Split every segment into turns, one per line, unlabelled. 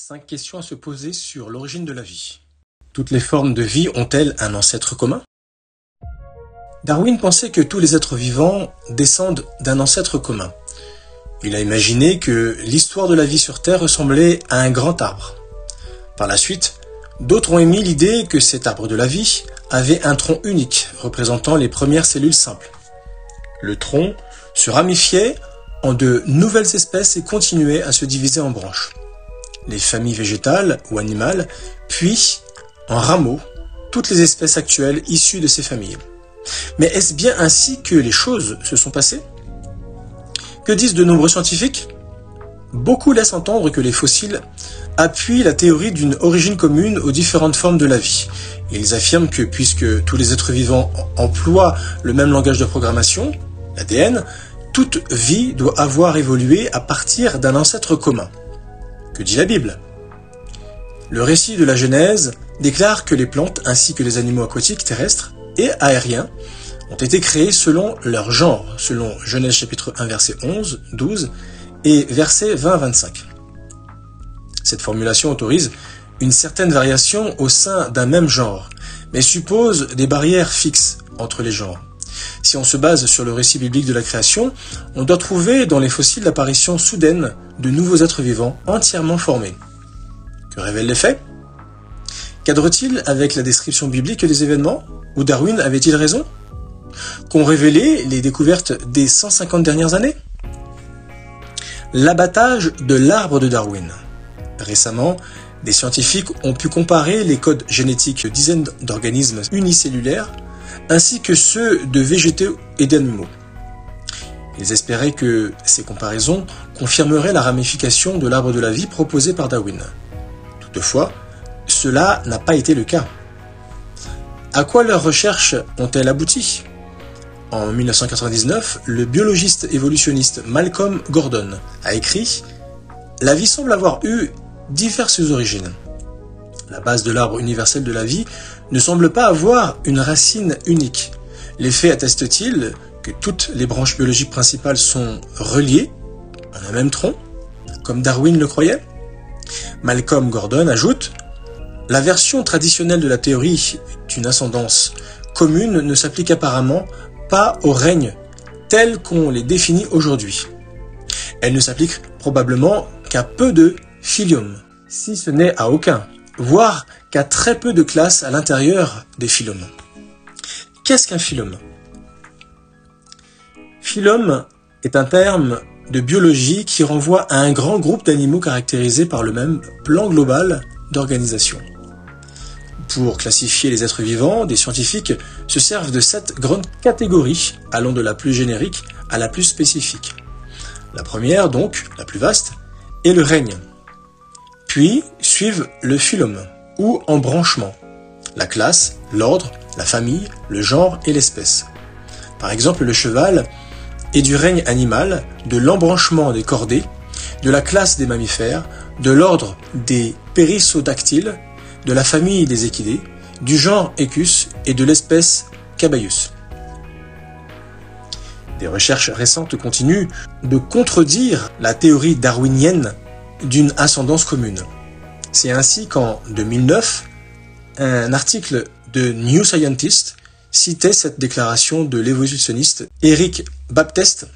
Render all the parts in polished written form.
5 questions à se poser sur l'origine de la vie. Toutes les formes de vie ont-elles un ancêtre commun? Darwin pensait que tous les êtres vivants descendent d'un ancêtre commun. Il a imaginé que l'histoire de la vie sur Terre ressemblait à un grand arbre. Par la suite, d'autres ont émis l'idée que cet arbre de la vie avait un tronc unique, représentant les premières cellules simples. Le tronc se ramifiait en de nouvelles espèces et continuait à se diviser en branches. Les familles végétales ou animales, puis, en rameaux, toutes les espèces actuelles issues de ces familles. Mais est-ce bien ainsi que les choses se sont passées? Que disent de nombreux scientifiques? Beaucoup laissent entendre que les fossiles appuient la théorie d'une origine commune aux différentes formes de la vie. Ils affirment que puisque tous les êtres vivants emploient le même langage de programmation, l'ADN, toute vie doit avoir évolué à partir d'un ancêtre commun. Que dit la Bible? Le récit de la Genèse déclare que les plantes ainsi que les animaux aquatiques, terrestres et aériens ont été créés selon leur genre, selon Genèse chapitre 1 verset 11, 12 et verset 20-25. Cette formulation autorise une certaine variation au sein d'un même genre, mais suppose des barrières fixes entre les genres. Si on se base sur le récit biblique de la création, on doit trouver dans les fossiles l'apparition soudaine de nouveaux êtres vivants entièrement formés. Que révèlent les faits? Cadre-t-il avec la description biblique des événements? Ou Darwin avait-il raison? Qu'ont révélé les découvertes des 150 dernières années? L'abattage de l'arbre de Darwin. Récemment, des scientifiques ont pu comparer les codes génétiques de dizaines d'organismes unicellulaires ainsi que ceux de végétaux et d'animaux. Ils espéraient que ces comparaisons confirmeraient la ramification de l'arbre de la vie proposé par Darwin. Toutefois, cela n'a pas été le cas. À quoi leurs recherches ont-elles abouti? En 1999, le biologiste évolutionniste Malcolm Gordon a écrit « La vie semble avoir eu diverses origines. La base de l'arbre universel de la vie ne semble pas avoir une racine unique. Les faits attestent-ils que toutes les branches biologiques principales sont reliées en un même tronc, comme Darwin le croyait ?» Malcolm Gordon ajoute « La version traditionnelle de la théorie d'une ascendance commune ne s'applique apparemment pas au règne tel qu'on les définit aujourd'hui. Elle ne s'applique probablement qu'à peu de phylum, si ce n'est à aucun, voire qu'à très peu de classes à l'intérieur des phylums. » Qu'est-ce qu'un phylum? Phylum est un terme de biologie qui renvoie à un grand groupe d'animaux caractérisés par le même plan global d'organisation. Pour classifier les êtres vivants, des scientifiques se servent de 7 grandes catégories, allant de la plus générique à la plus spécifique. La première, donc, la plus vaste, est le règne. Puis suivent le phylum, ou embranchement, la classe, l'ordre, la famille, le genre et l'espèce. Par exemple, le cheval est du règne animal, de l'embranchement des chordés, de la classe des mammifères, de l'ordre des périssodactyles, de la famille des équidés, du genre Equus et de l'espèce Cabaius. Des recherches récentes continuent de contredire la théorie darwinienne d'une ascendance commune. C'est ainsi qu'en 2009, un article de New Scientist citait cette déclaration de l'évolutionniste Eric Baptiste,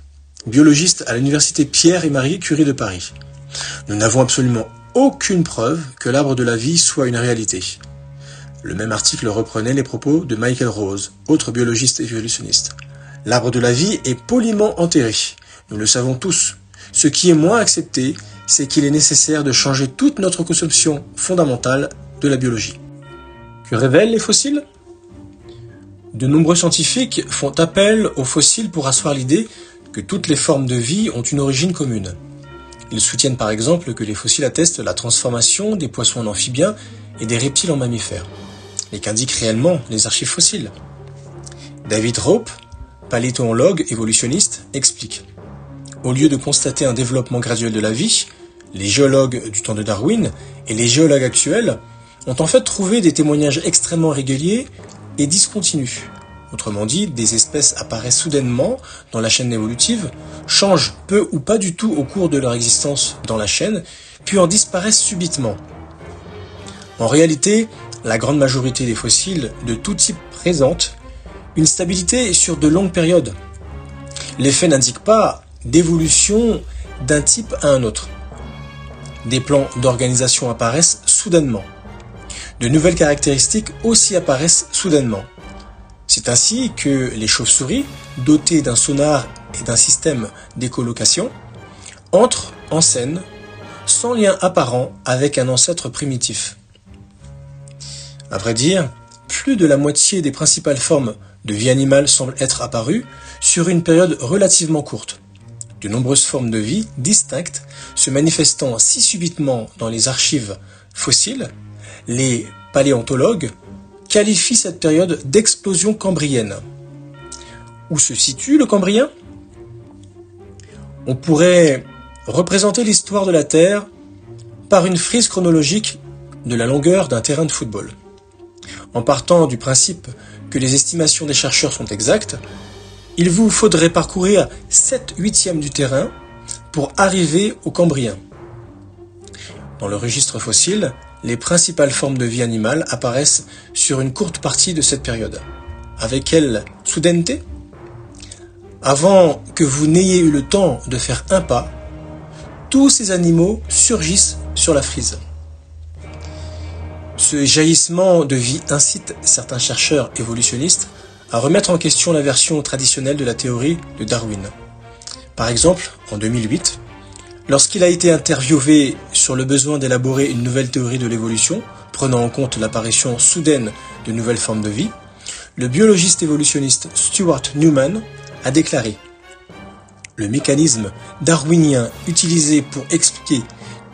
biologiste à l'université Pierre et Marie Curie de Paris. Nous n'avons absolument aucune preuve que l'arbre de la vie soit une réalité. Le même article reprenait les propos de Michael Rose, autre biologiste évolutionniste. L'arbre de la vie est poliment enterré. Nous le savons tous. Ce qui est moins accepté, c'est qu'il est nécessaire de changer toute notre conception fondamentale de la biologie. Que révèlent les fossiles? De nombreux scientifiques font appel aux fossiles pour asseoir l'idée que toutes les formes de vie ont une origine commune. Ils soutiennent par exemple que les fossiles attestent la transformation des poissons en amphibiens et des reptiles en mammifères, mais qu'indiquent réellement les archives fossiles. David Hope, paléontologue évolutionniste, explique. Au lieu de constater un développement graduel de la vie, les géologues du temps de Darwin et les géologues actuels ont en fait trouvé des témoignages extrêmement réguliers et discontinus. Autrement dit, des espèces apparaissent soudainement dans la chaîne évolutive, changent peu ou pas du tout au cours de leur existence dans la chaîne, puis en disparaissent subitement. En réalité, la grande majorité des fossiles de tout type présentent une stabilité sur de longues périodes. L'effet n'indique pas d'évolution d'un type à un autre. Des plans d'organisation apparaissent soudainement. De nouvelles caractéristiques aussi apparaissent soudainement. C'est ainsi que les chauves-souris, dotées d'un sonar et d'un système d'écholocation, entrent en scène sans lien apparent avec un ancêtre primitif. À vrai dire, plus de la moitié des principales formes de vie animale semblent être apparues sur une période relativement courte. De nombreuses formes de vie distinctes se manifestant si subitement dans les archives fossiles, les paléontologues qualifient cette période d'explosion cambrienne. Où se situe le Cambrien ? On pourrait représenter l'histoire de la Terre par une frise chronologique de la longueur d'un terrain de football. En partant du principe que les estimations des chercheurs sont exactes, il vous faudrait parcourir 7/8 du terrain pour arriver au Cambrien. Dans le registre fossile, les principales formes de vie animale apparaissent sur une courte partie de cette période. Avec quelle soudaineté ? Avant que vous n'ayez eu le temps de faire un pas, tous ces animaux surgissent sur la frise. Ce jaillissement de vie incite certains chercheurs évolutionnistes à remettre en question la version traditionnelle de la théorie de Darwin. Par exemple, en 2008, lorsqu'il a été interviewé sur le besoin d'élaborer une nouvelle théorie de l'évolution, prenant en compte l'apparition soudaine de nouvelles formes de vie, le biologiste évolutionniste Stuart Newman a déclaré « Le mécanisme darwinien utilisé pour expliquer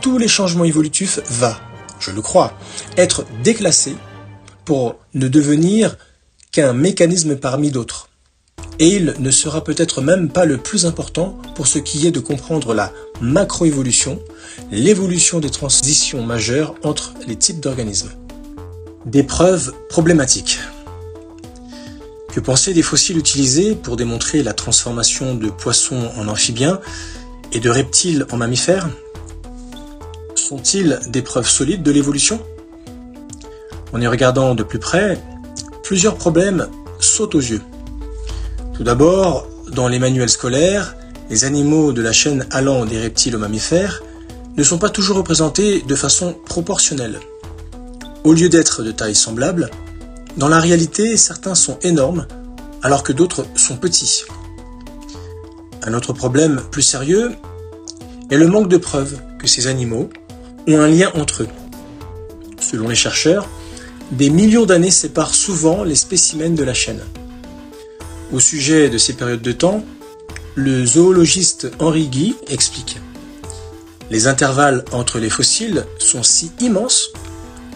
tous les changements évolutifs va, je le crois, être déclassé pour ne devenir qu'un mécanisme parmi d'autres. Et il ne sera peut-être même pas le plus important pour ce qui est de comprendre la macroévolution, l'évolution des transitions majeures entre les types d'organismes. » Des preuves problématiques. Que penser des fossiles utilisés pour démontrer la transformation de poissons en amphibiens et de reptiles en mammifères ? Sont-ils des preuves solides de l'évolution ? En y regardant de plus près, plusieurs problèmes sautent aux yeux. Tout d'abord, dans les manuels scolaires, les animaux de la chaîne allant des reptiles aux mammifères ne sont pas toujours représentés de façon proportionnelle. Au lieu d'être de taille semblable, dans la réalité, certains sont énormes, alors que d'autres sont petits. Un autre problème plus sérieux est le manque de preuves que ces animaux ont un lien entre eux. Selon les chercheurs, des millions d'années séparent souvent les spécimens de la chaîne. Au sujet de ces périodes de temps, le zoologiste Henry Guy explique « Les intervalles entre les fossiles sont si immenses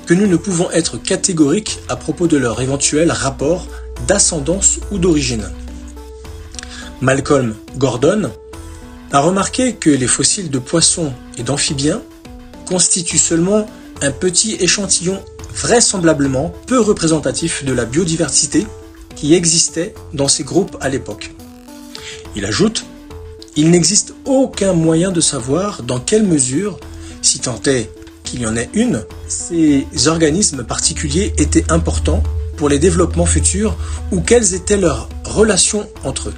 que nous ne pouvons être catégoriques à propos de leur éventuel rapport d'ascendance ou d'origine. » Malcolm Gordon a remarqué que les fossiles de poissons et d'amphibiens constituent seulement un petit échantillon vraisemblablement peu représentatif de la biodiversité qui existait dans ces groupes à l'époque. Il ajoute « Il n'existe aucun moyen de savoir dans quelle mesure, si tant est qu'il y en ait une, ces organismes particuliers étaient importants pour les développements futurs ou quelles étaient leurs relations entre eux. »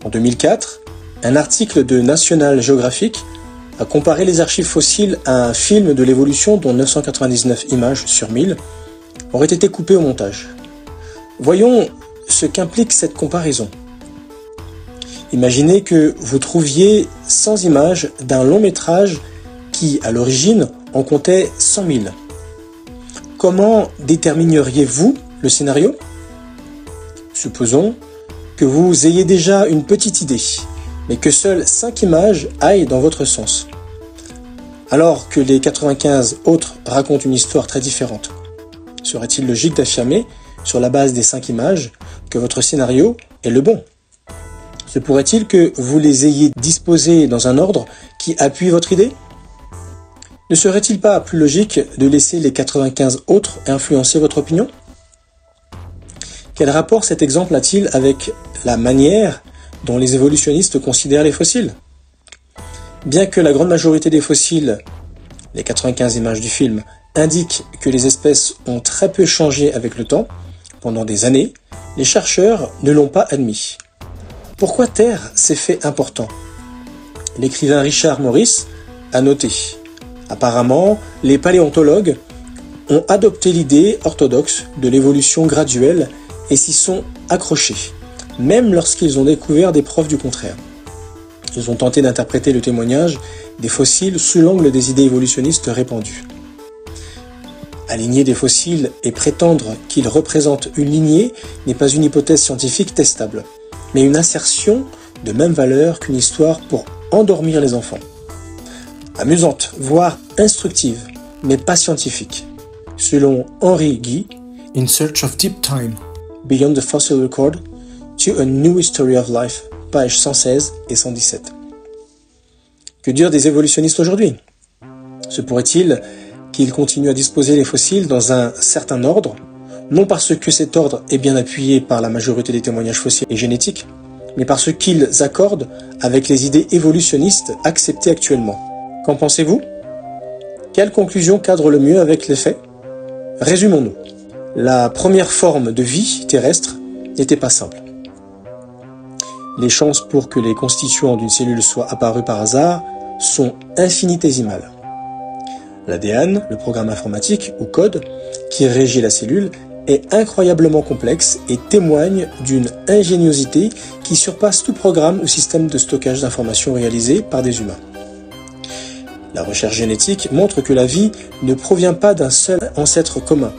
En 2004, un article de National Geographic a comparé les archives fossiles à un film de l'évolution dont 999 images sur 1000 auraient été coupées au montage. Voyons ce qu'implique cette comparaison. Imaginez que vous trouviez 100 images d'un long métrage qui, à l'origine, en comptait 100 000. Comment détermineriez-vous le scénario ? Supposons que vous ayez déjà une petite idée, mais que seules 5 images aillent dans votre sens, alors que les 95 autres racontent une histoire très différente. Serait-il logique d'affirmer, sur la base des 5 images, que votre scénario est le bon ? Se pourrait-il que vous les ayez disposées dans un ordre qui appuie votre idée ? Ne serait-il pas plus logique de laisser les 95 autres influencer votre opinion ? Quel rapport cet exemple a-t-il avec la manière dont les évolutionnistes considèrent les fossiles ? Bien que la grande majorité des fossiles les 95 images du film indiquent que les espèces ont très peu changé avec le temps, pendant des années, les chercheurs ne l'ont pas admis. Pourquoi taire ces faits importants? L'écrivain Richard Morris a noté « Apparemment, les paléontologues ont adopté l'idée orthodoxe de l'évolution graduelle et s'y sont accrochés, même lorsqu'ils ont découvert des preuves du contraire. Ils ont tenté d'interpréter le témoignage des fossiles sous l'angle des idées évolutionnistes répandues. Aligner des fossiles et prétendre qu'ils représentent une lignée n'est pas une hypothèse scientifique testable, mais une assertion de même valeur qu'une histoire pour endormir les enfants. Amusante, voire instructive, mais pas scientifique. Selon Henry Guy, In Search of Deep Time, Beyond the Fossil Record, to a New History of Life, pages 116 et 117. Que dire des évolutionnistes aujourd'hui? Se pourrait-il qu'ils continuent à disposer les fossiles dans un certain ordre, non parce que cet ordre est bien appuyé par la majorité des témoignages fossiles et génétiques, mais parce qu'ils accordent avec les idées évolutionnistes acceptées actuellement. Qu'en pensez-vous? Quelle conclusion cadre le mieux avec les faits? Résumons-nous. La première forme de vie terrestre n'était pas simple. Les chances pour que les constituants d'une cellule soient apparus par hasard sont infinitésimales. L'ADN, le programme informatique ou code qui régit la cellule, est incroyablement complexe et témoigne d'une ingéniosité qui surpasse tout programme ou système de stockage d'informations réalisé par des humains. La recherche génétique montre que la vie ne provient pas d'un seul ancêtre commun.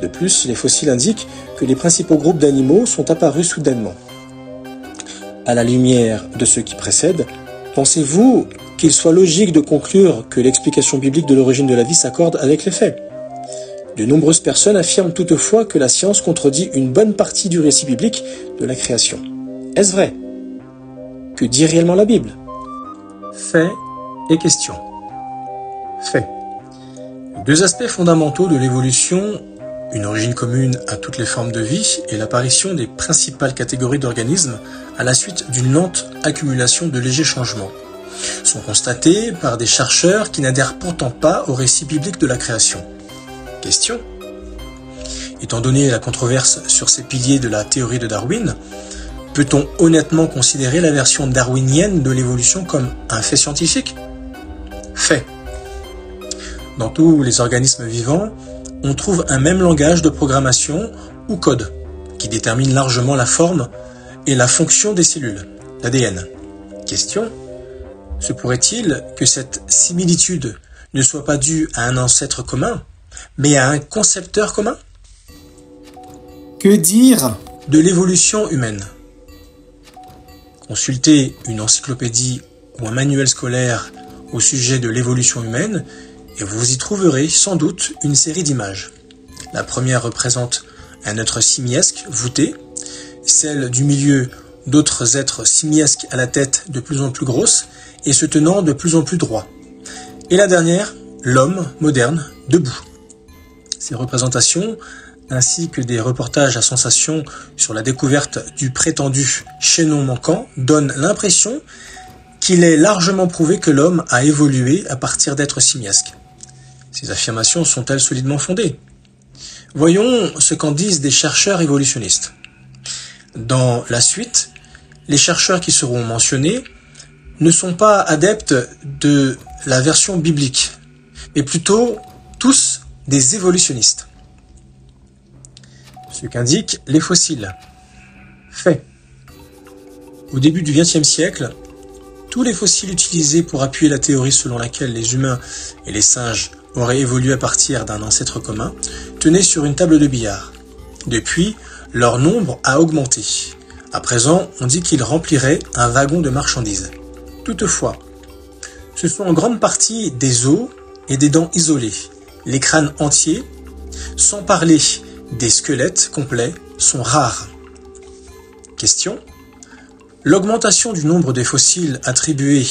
De plus, les fossiles indiquent que les principaux groupes d'animaux sont apparus soudainement. À la lumière de ce qui précède, pensez-vous qu'il soit logique de conclure que l'explication biblique de l'origine de la vie s'accorde avec les faits? De nombreuses personnes affirment toutefois que la science contredit une bonne partie du récit biblique de la création. Est-ce vrai? Que dit réellement la Bible? Faits et questions. Faits. Deux aspects fondamentaux de l'évolution, une origine commune à toutes les formes de vie et l'apparition des principales catégories d'organismes à la suite d'une lente accumulation de légers changements, sont constatés par des chercheurs qui n'adhèrent pourtant pas au récit biblique de la création. Question. Étant donné la controverse sur ces piliers de la théorie de Darwin, peut-on honnêtement considérer la version darwinienne de l'évolution comme un fait scientifique? Fait. Dans tous les organismes vivants, on trouve un même langage de programmation ou code qui détermine largement la forme et la fonction des cellules, l'ADN. Question. Se pourrait-il que cette similitude ne soit pas due à un ancêtre commun, mais à un concepteur commun? Que dire de l'évolution humaine? Consultez une encyclopédie ou un manuel scolaire au sujet de l'évolution humaine et vous y trouverez sans doute une série d'images. La première représente un être simiesque, voûté, celle du milieu d'autres êtres simiesques à la tête de plus en plus grosse et se tenant de plus en plus droit. Et la dernière, l'homme moderne, debout. Ces représentations, ainsi que des reportages à sensation sur la découverte du prétendu chaînon manquant, donnent l'impression qu'il est largement prouvé que l'homme a évolué à partir d'êtres simiesques. Ces affirmations sont-elles solidement fondées? Voyons ce qu'en disent des chercheurs évolutionnistes. Dans la suite, les chercheurs qui seront mentionnés ne sont pas adeptes de la version biblique, mais plutôt tous des évolutionnistes. Ce qu'indiquent les fossiles. Fait. Au début du XXe siècle, tous les fossiles utilisés pour appuyer la théorie selon laquelle les humains et les singes auraient évolué à partir d'un ancêtre commun tenaient sur une table de billard. Depuis, leur nombre a augmenté. À présent, on dit qu'ils rempliraient un wagon de marchandises. Toutefois, ce sont en grande partie des os et des dents isolées. Les crânes entiers, sans parler des squelettes complets, sont rares. Question. L'augmentation du nombre des fossiles attribués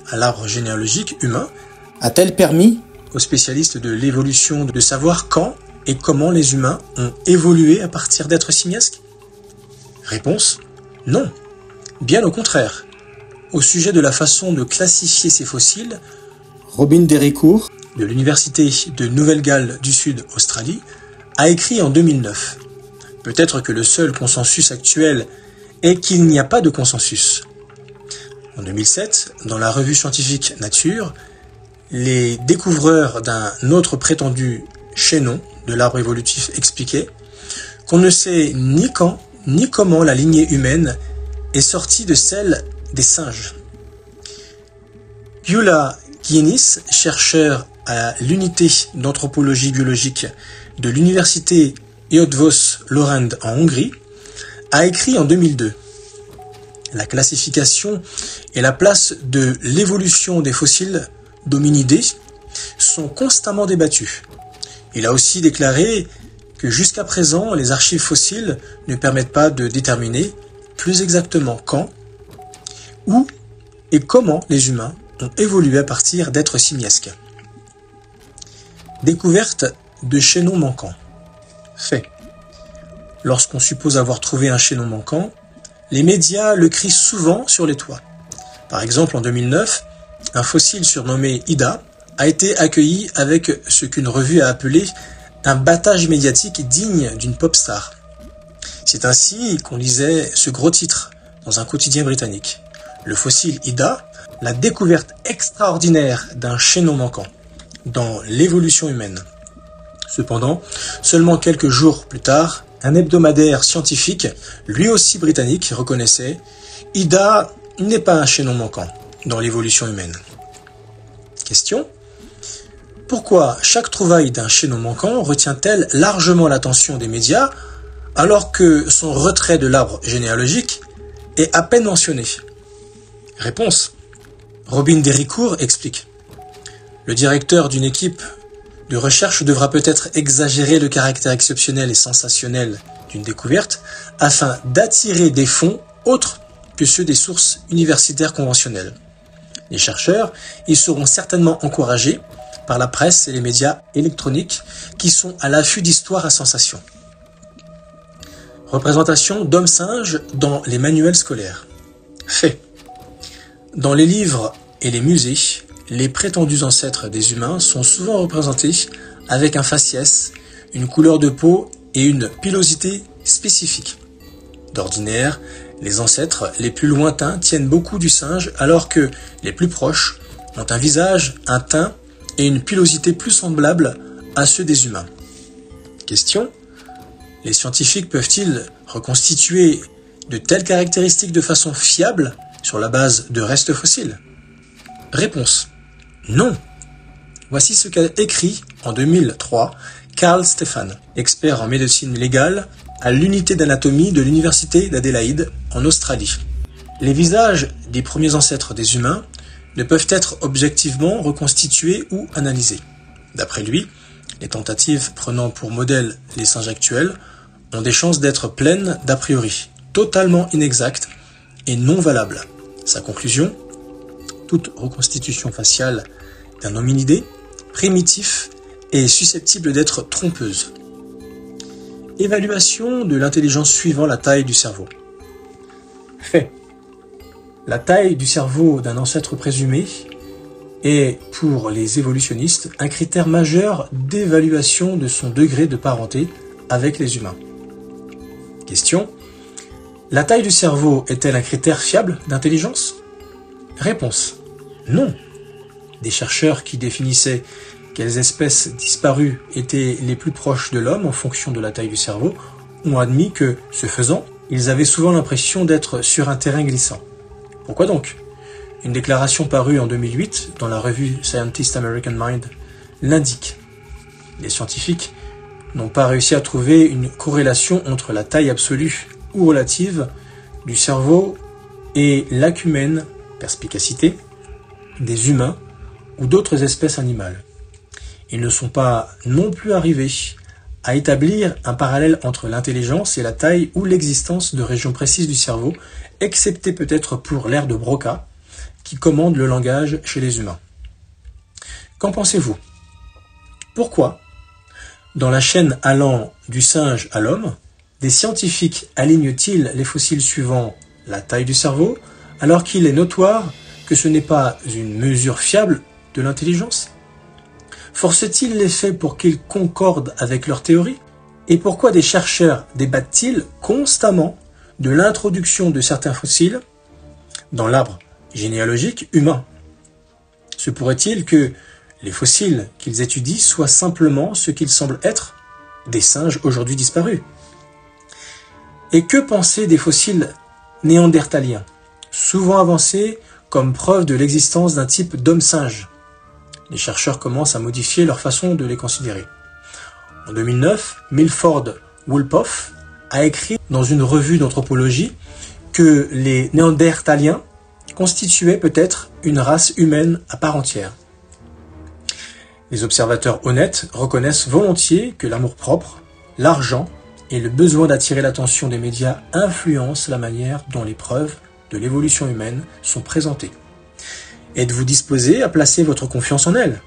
à l'arbre généalogique humain a-t-elle permis aux spécialistes de l'évolution de savoir quand et comment les humains ont évolué à partir d'êtres simiesques? Réponse. Non. Bien au contraire. Au sujet de la façon de classifier ces fossiles, Robin Dericourt, de l'Université de Nouvelle-Galles du Sud, Australie, a écrit en 2009 « Peut-être que le seul consensus actuel est qu'il n'y a pas de consensus ». En 2007, dans la revue scientifique Nature, les découvreurs d'un autre prétendu chaînon de l'arbre évolutif expliquaient qu'on ne sait ni quand ni comment la lignée humaine est sortie de celle des singes. Gyula Giennis, chercheur à l'unité d'anthropologie biologique de l'université Eötvös-Loránd en Hongrie, a écrit en 2002 « La classification et la place de l'évolution des fossiles d'hominidés sont constamment débattues. Il a aussi déclaré que jusqu'à présent, les archives fossiles ne permettent pas de déterminer plus exactement quand, où et comment les humains ont évolué à partir d'êtres simiesques. Découverte de chaînons manquants. Fait. Lorsqu'on suppose avoir trouvé un chaînon manquant, les médias le crient souvent sur les toits. Par exemple, en 2009, un fossile surnommé Ida a été accueilli avec ce qu'une revue a appelé un battage médiatique digne d'une pop star. C'est ainsi qu'on lisait ce gros titre dans un quotidien britannique. Le fossile Ida, la découverte extraordinaire d'un chaînon manquant dans l'évolution humaine. Cependant, seulement quelques jours plus tard, un hebdomadaire scientifique, lui aussi britannique, reconnaissait « Ida n'est pas un chaînon manquant dans l'évolution humaine ». Question : pourquoi chaque trouvaille d'un chaînon manquant retient-elle largement l'attention des médias alors que son retrait de l'arbre généalogique est à peine mentionné ? Réponse : Robin Dericourt explique. Le directeur d'une équipe de recherche devra peut-être exagérer le caractère exceptionnel et sensationnel d'une découverte afin d'attirer des fonds autres que ceux des sources universitaires conventionnelles. Les chercheurs y seront certainement encouragés par la presse et les médias électroniques qui sont à l'affût d'histoires à sensation. Représentation d'hommes-singes dans les manuels scolaires. Fait. Dans les livres et les musées, les prétendus ancêtres des humains sont souvent représentés avec un faciès, une couleur de peau et une pilosité spécifique. D'ordinaire, les ancêtres les plus lointains tiennent beaucoup du singe alors que les plus proches ont un visage, un teint et une pilosité plus semblable à ceux des humains. Question : les scientifiques peuvent-ils reconstituer de telles caractéristiques de façon fiable sur la base de restes fossiles ? Réponse : non. Voici ce qu'a écrit en 2003 Carl Stephan, expert en médecine légale à l'unité d'anatomie de l'université d'Adélaïde en Australie. Les visages des premiers ancêtres des humains ne peuvent être objectivement reconstitués ou analysés. D'après lui, les tentatives prenant pour modèle les singes actuels ont des chances d'être pleines d'a priori, totalement inexactes et non valables. Sa conclusion : toute reconstitution faciale d'un hominidé primitif est susceptible d'être trompeuse. Évaluation de l'intelligence suivant la taille du cerveau. Fait. La taille du cerveau d'un ancêtre présumé est, pour les évolutionnistes, un critère majeur d'évaluation de son degré de parenté avec les humains. Question : la taille du cerveau est-elle un critère fiable d'intelligence ? Réponse : non. Des chercheurs qui définissaient quelles espèces disparues étaient les plus proches de l'homme en fonction de la taille du cerveau ont admis que, ce faisant, ils avaient souvent l'impression d'être sur un terrain glissant. Pourquoi donc ? Une déclaration parue en 2008 dans la revue Scientist American Mind l'indique. Les scientifiques n'ont pas réussi à trouver une corrélation entre la taille absolue ou relative du cerveau et l'acumène, perspicacité, des humains ou d'autres espèces animales. Ils ne sont pas non plus arrivés à établir un parallèle entre l'intelligence et la taille ou l'existence de régions précises du cerveau, excepté peut-être pour l'aire de Broca, qui commande le langage chez les humains. Qu'en pensez-vous ? Pourquoi, dans la chaîne allant du singe à l'homme, des scientifiques alignent-ils les fossiles suivant la taille du cerveau, alors qu'il est notoire que ce n'est pas une mesure fiable de l'intelligence? Force-t-il les faits pour qu'ils concordent avec leur théorie? Et pourquoi des chercheurs débattent-ils constamment de l'introduction de certains fossiles dans l'arbre généalogique humain? Se pourrait-il que les fossiles qu'ils étudient soient simplement ce qu'ils semblent être, des singes aujourd'hui disparus? Et que penser des fossiles néandertaliens, souvent avancés comme preuve de l'existence d'un type d'homme-singe? Les chercheurs commencent à modifier leur façon de les considérer. En 2009, Milford Wolpoff a écrit dans une revue d'anthropologie que les Néandertaliens constituaient peut-être une race humaine à part entière. Les observateurs honnêtes reconnaissent volontiers que l'amour-propre, l'argent et le besoin d'attirer l'attention des médias influencent la manière dont les preuves de l'évolution humaine sont présentées. Êtes-vous disposé à placer votre confiance en elles ?